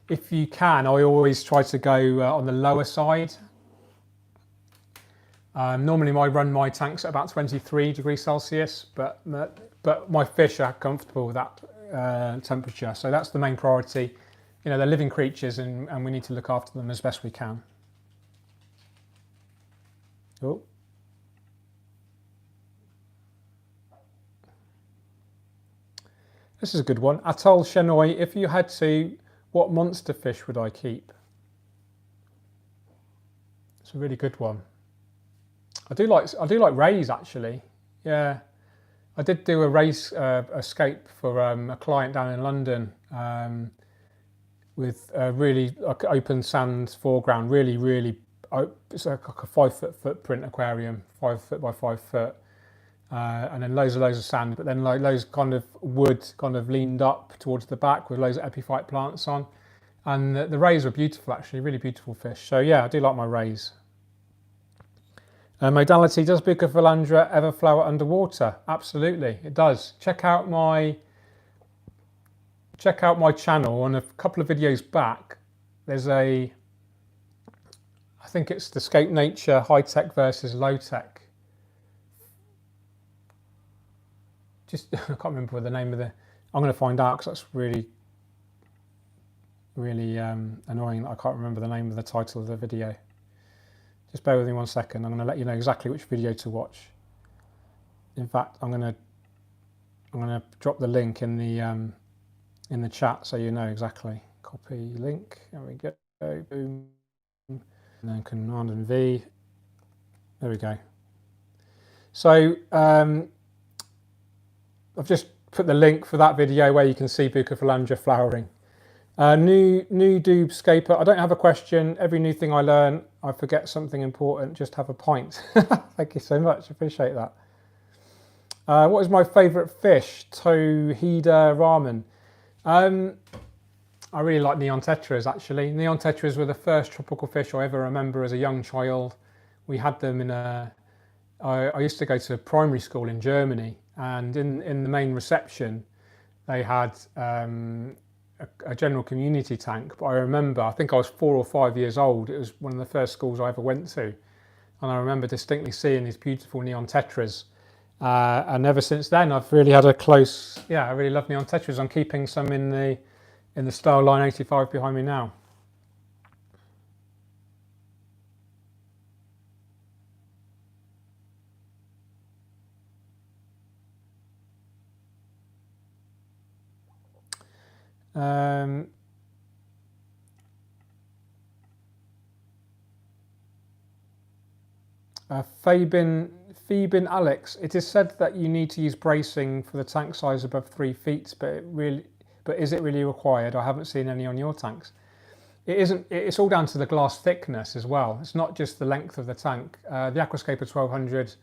If you can, I always try to go on the lower side. Normally I run my tanks at about 23 degrees Celsius, but my fish are comfortable with that temperature. So that's the main priority. You know, they're living creatures and we need to look after them as best we can. Oh. This is a good one. Atoll Chenoy, if you had to, what monster fish would I keep? It's a really good one. I do like rays, actually. Yeah, I did do a race escape for a client down in London with a really open sand foreground. Really, it's like a 5 foot footprint aquarium, 5 foot by 5 foot. and then loads of sand, but then like loads kind of wood kind of leaned up towards the back with loads of epiphyte plants on. And the rays were beautiful, actually, really beautiful fish. So yeah, I do like my rays. Modality, does Bucophalandra ever flower underwater? Absolutely, it does. Check out my channel. On a couple of videos back, there's I think it's the Scape Nature high tech versus low tech. I can't remember what the name of I'm going to find out, because that's really annoying that I can't remember the name of the title of the video. Just bear with me 1 second. I'm going to let you know exactly which video to watch. In fact, I'm going to drop the link in the chat so you know exactly. Copy link. There we go. Boom. And then Command and V. There we go. So I've just put the link for that video where you can see Bucophalandra flowering. New doob scaper. I don't have a question. Every new thing I learn, I forget something important. Just have a pint. Thank you so much. Appreciate that. What is my favourite fish? Towhida ramen. I really like neon tetras, actually. Neon tetras were the first tropical fish I ever remember as a young child. We had them in I used to go to primary school in Germany, and in the main reception they had a general community tank. But I remember, I think I was 4 or 5 years old. It was one of the first schools I ever went to, and I remember distinctly seeing these beautiful neon tetras. And ever since then, I've really had a close. I really love neon tetras. I'm keeping some in the Style Line 85 behind me now. Phoebin Alex, it is said that you need to use bracing for the tank size above 3 feet, but is it really required? I haven't seen any on your tanks. It isn't. It's all down to the glass thickness as well. It's not just the length of the tank. The Aquascape 1200,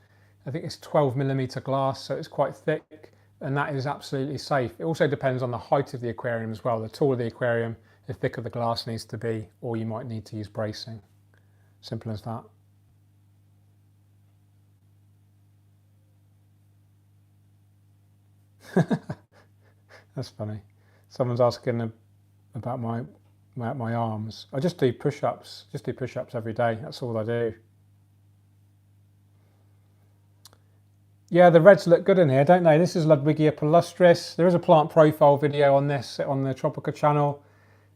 I think it's 12mm glass, so it's quite thick, and that is absolutely safe. It also depends on the height of the aquarium as well. The taller the aquarium, the thicker the glass needs to be, or you might need to use bracing. Simple as that. That's funny. Someone's asking about my arms. I just do push-ups. Just do push-ups every day. That's all I do. Yeah, the reds look good in here, don't they? This is Ludwigia palustris. There is a plant profile video on this on the Tropica channel,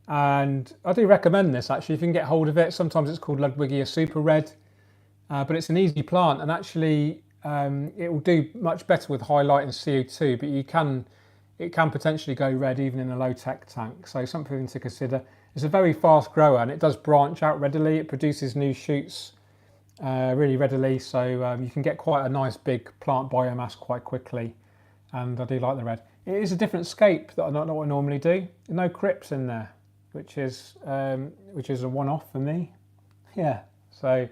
and I do recommend this actually if you can get hold of it. Sometimes it's called Ludwigia super red, but it's an easy plant, and actually it will do much better with highlight and CO2, but it can potentially go red even in a low-tech tank, so something to consider. It's a very fast grower, and it does branch out readily. It produces new shoots really readily, so you can get quite a nice big plant biomass quite quickly, and I do like the red. It is a different scape that I don't know what I normally do. No crypts in there, which is a one-off for me. Yeah, so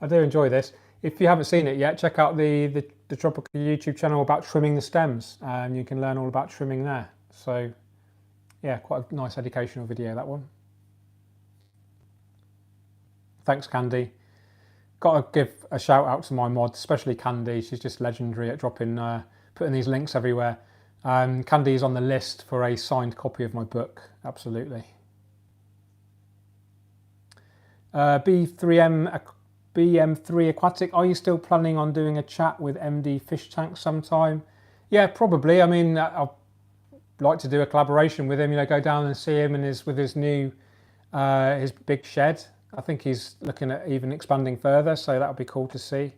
I do enjoy this. If you haven't seen it yet, check out the Tropica YouTube channel about trimming the stems, and you can learn all about trimming there. So yeah, quite a nice educational video, that one. Thanks, Candy. Got to give a shout out to my mod, especially Candy. She's just legendary at putting these links everywhere. Candy is on the list for a signed copy of my book, absolutely. BM3 Aquatic, are you still planning on doing a chat with MD Fish Tank sometime? Yeah, probably. I mean, I'd like to do a collaboration with him, go down and see him with his new, his big shed. I think he's looking at even expanding further, so that would be cool to see.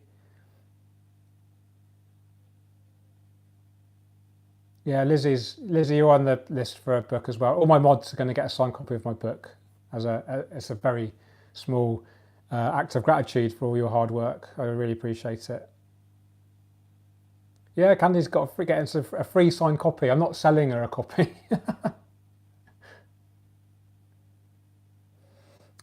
Yeah, Lizzie, you're on the list for a book as well. All my mods are going to get a signed copy of my book. It's a very small act of gratitude for all your hard work. I really appreciate it. Yeah, Candy's got a free signed copy. I'm not selling her a copy.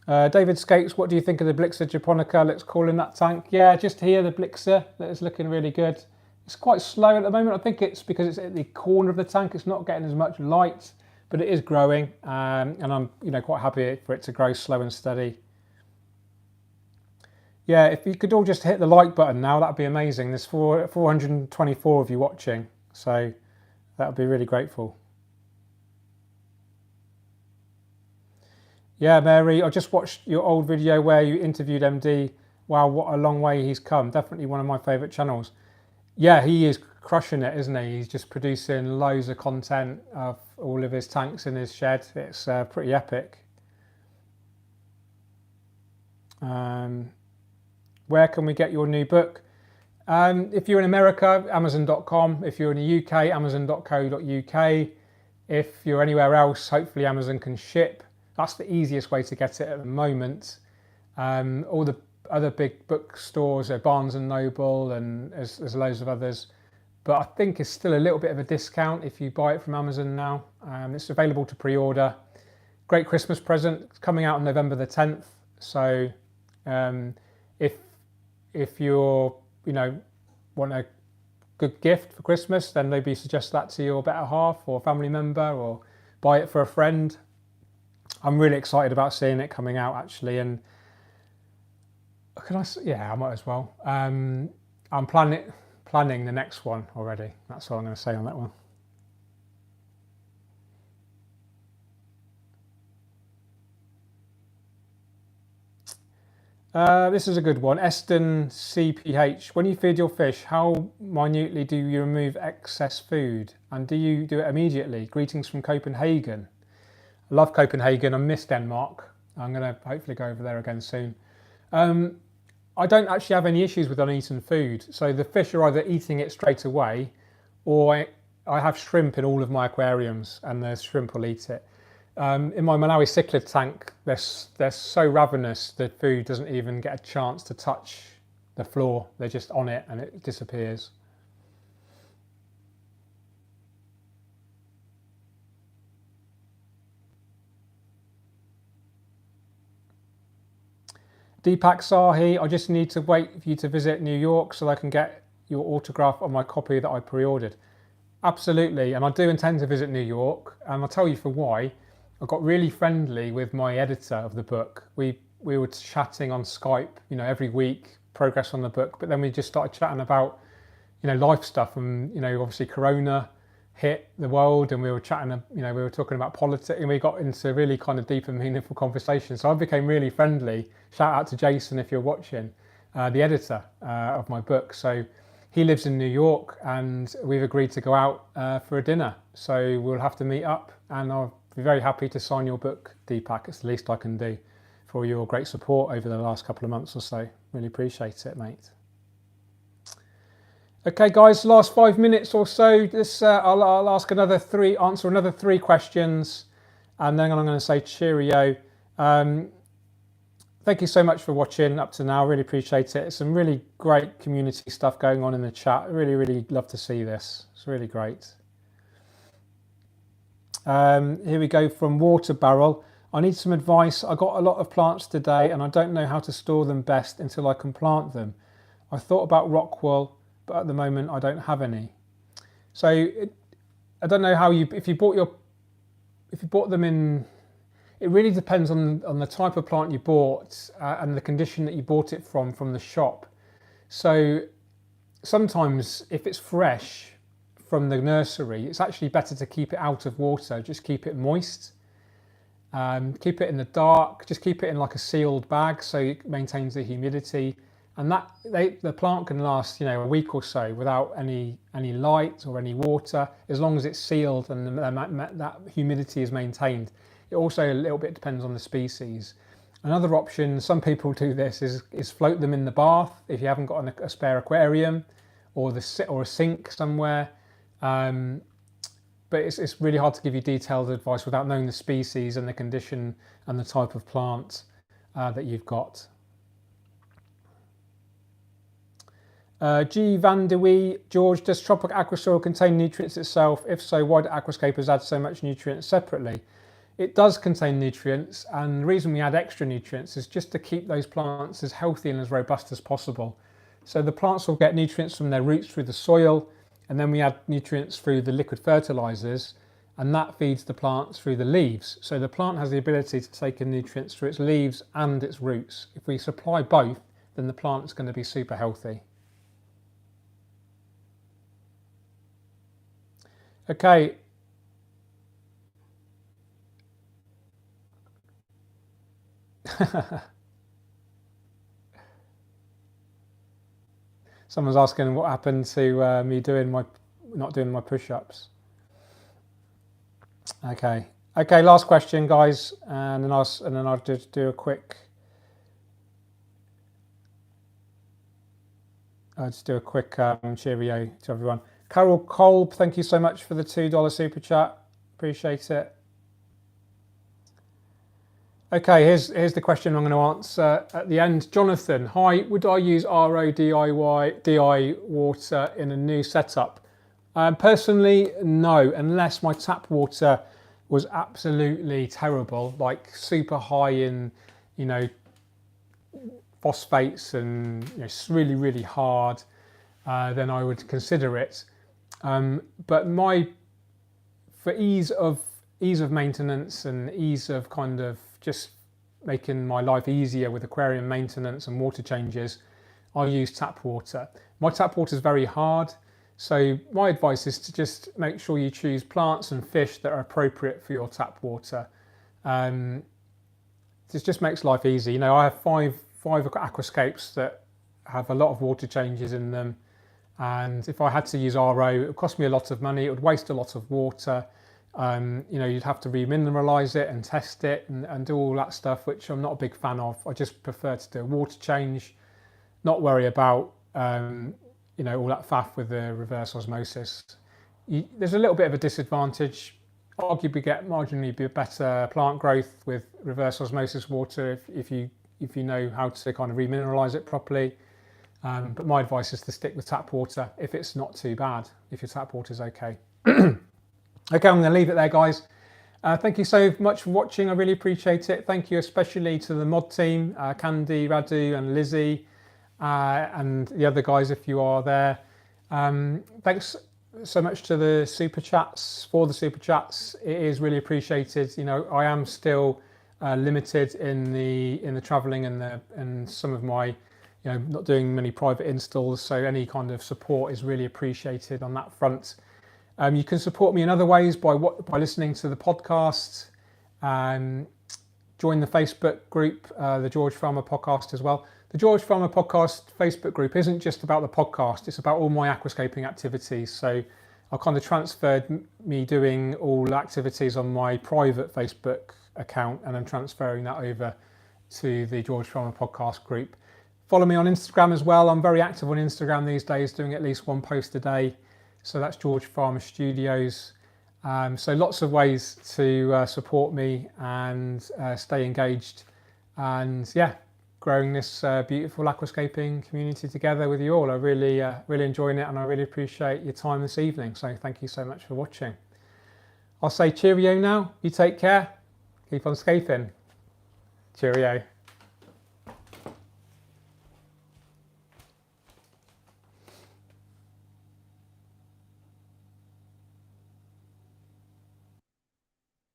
David Scapes, what do you think of the Blixa japonica? Looks cool in that tank. Yeah, just here, the Blixa, that is looking really good. It's quite slow at the moment. I think it's because it's at the corner of the tank. It's not getting as much light, but it is growing, and I'm quite happy for it to grow slow and steady. Yeah, if you could all just hit the like button now, that'd be amazing. There's 424 of you watching, so that would be really grateful. Yeah, Mary, I just watched your old video where you interviewed MD. Wow, what a long way he's come. Definitely one of my favourite channels. Yeah, he is crushing it, isn't he? He's just producing loads of content of all of his tanks in his shed. It's pretty epic. Where can we get your new book? If you're in America, Amazon.com. If you're in the UK, Amazon.co.uk. If you're anywhere else, hopefully Amazon can ship. That's the easiest way to get it at the moment. All the other big bookstores are Barnes and Noble, and there's loads of others. But I think it's still a little bit of a discount if you buy it from Amazon now. It's available to pre-order. Great Christmas present. It's coming out on November the 10th. So if you're want a good gift for Christmas, then maybe suggest that to your better half or family member, or buy it for a friend. I'm really excited about seeing it coming out, actually, and I might as well. I'm planning the next one already. That's all I'm going to say on that one. This is a good one. Eston CPH. When you feed your fish, how minutely do you remove excess food? And do you do it immediately? Greetings from Copenhagen. I love Copenhagen. I miss Denmark. I'm going to hopefully go over there again soon. I don't actually have any issues with uneaten food. So the fish are either eating it straight away, or I have shrimp in all of my aquariums, and the shrimp will eat it. In my Malawi cichlid tank, they're so ravenous that food doesn't even get a chance to touch the floor. They're just on it and it disappears. Deepak Sahi, I just need to wait for you to visit New York so I can get your autograph on my copy that I pre-ordered. Absolutely, and I do intend to visit New York, and I'll tell you for why. I got really friendly with my editor of the book. We were chatting on Skype, every week, progress on the book, but then we just started chatting about, life stuff, and obviously Corona hit the world, and we were chatting, we were talking about politics, and we got into really kind of deep and meaningful conversations. So I became really friendly. Shout out to Jason if you're watching, the editor of my book. So he lives in New York, and we've agreed to go out for a dinner. So we'll have to meet up, and I'll be very happy to sign your book, Deepak. It's the least I can do for your great support over the last couple of months or so. Really appreciate it, mate. Okay, guys, last 5 minutes or so. This I'll answer another three questions, and then I'm going to say cheerio. Thank you so much for watching up to now. Really appreciate it. It's some really great community stuff going on in the chat. Really, really love to see this. It's really great. Here we go from Water Barrel. I need some advice. I got a lot of plants today and I don't know how to store them best until I can plant them. I thought about rock wool, but at the moment I don't have any. So I don't know how if you bought them in. It really depends on the type of plant you bought and the condition that you bought it from the shop. So sometimes if it's fresh from the nursery, it's actually better to keep it out of water. Just keep it moist. Keep it in the dark. Just keep it in like a sealed bag so it maintains the humidity. And the plant can last, a week or so without any light or any water, as long as it's sealed and that humidity is maintained. It also a little bit depends on the species. Another option, some people do this, is float them in the bath if you haven't got a spare aquarium or a sink somewhere. But it's really hard to give you detailed advice without knowing the species and the condition and the type of plant that you've got. G. Van de Wee, George, does tropical aqua soil contain nutrients itself? If so, why do aquascapers add so much nutrients separately? It does contain nutrients, and the reason we add extra nutrients is just to keep those plants as healthy and as robust as possible. So the plants will get nutrients from their roots through the soil, and then we add nutrients through the liquid fertilizers, and that feeds the plants through the leaves. So the plant has the ability to take in nutrients through its leaves and its roots. If we supply both, then the plant is going to be super healthy. Okay. Someone's asking what happened to me not doing my push-ups. Okay, last question, guys, and then I'll just do a quick. I'll just do a quick cheerio to everyone. Carol Kolb, thank you so much for the $2 super chat. Appreciate it. Okay, here's the question I'm going to answer at the end. Jonathan, hi, would I use RO DI water in a new setup? Personally, no, unless my tap water was absolutely terrible, like super high in, phosphates and it's really, really hard, then I would consider it. But for ease of maintenance and ease of kind of just making my life easier with aquarium maintenance and water changes, I use tap water. My tap water is very hard, so my advice is to just make sure you choose plants and fish that are appropriate for your tap water. This just makes life easy. I have five aquascapes that have a lot of water changes in them, and if I had to use RO, it would cost me a lot of money, it would waste a lot of water. You'd have to remineralize it and test it and do all that stuff, which I'm not a big fan of. I just prefer to do a water change, not worry about all that faff with the reverse osmosis. There's a little bit of a disadvantage. Arguably get marginally better plant growth with reverse osmosis water if you know how to kind of remineralize it properly. But my advice is to stick with tap water if it's not too bad, if your tap water is okay. Okay, I'm going to leave it there, guys. Thank you so much for watching. I really appreciate it. Thank you especially to the mod team, Candy, Radu and Lizzie, and the other guys if you are there. Thanks so much to the super chats, for the super chats. It is really appreciated. I am still limited in the traveling and some of my, not doing many private installs. So any kind of support is really appreciated on that front. You can support me in other ways by listening to the podcast, join the Facebook group, the George Farmer Podcast as well. The George Farmer Podcast Facebook group isn't just about the podcast, it's about all my aquascaping activities. So I kind of transferred me doing all activities on my private Facebook account, and I'm transferring that over to the George Farmer Podcast group. Follow me on Instagram as well. I'm very active on Instagram these days, doing at least one post a day. So that's George Farmer Studios. So lots of ways to support me and stay engaged, and growing this beautiful aquascaping community together with you all. I really enjoying it, and I really appreciate your time this evening. So thank you so much for watching. I'll say cheerio now. You take care. Keep on scaping. Cheerio.